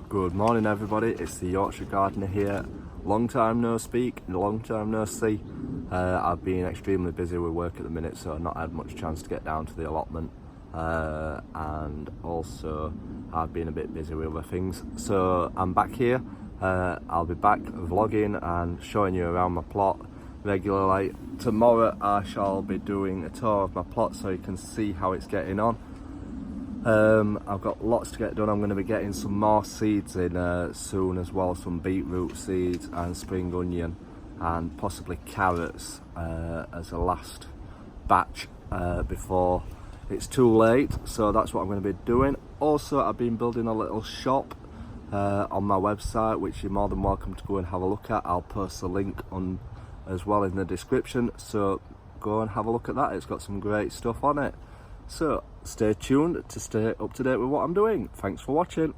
Good morning everybody, it's the Yorkshire Gardener here. Long time no speak, long time no see. I've been extremely busy with work at the minute, so I've not had much chance to get down to the allotment, and also I've been a bit busy with other things. So I'm back here. I'll be back vlogging and showing you around my plot regularly. Tomorrow I shall be doing a tour of my plot so you can see how it's getting on. I've got lots to get done. I'm going to be getting some more seeds in soon as well, some beetroot seeds and spring onion and possibly carrots as a last batch before it's too late. So that's what I'm going to be doing. Also, I've been building a little shop on my website, which you're more than welcome to go and have a look at. I'll post the link on as well in the description, so go and have a look at that. It's got some great stuff on it. So stay tuned to stay up to date with what I'm doing. Thanks for watching.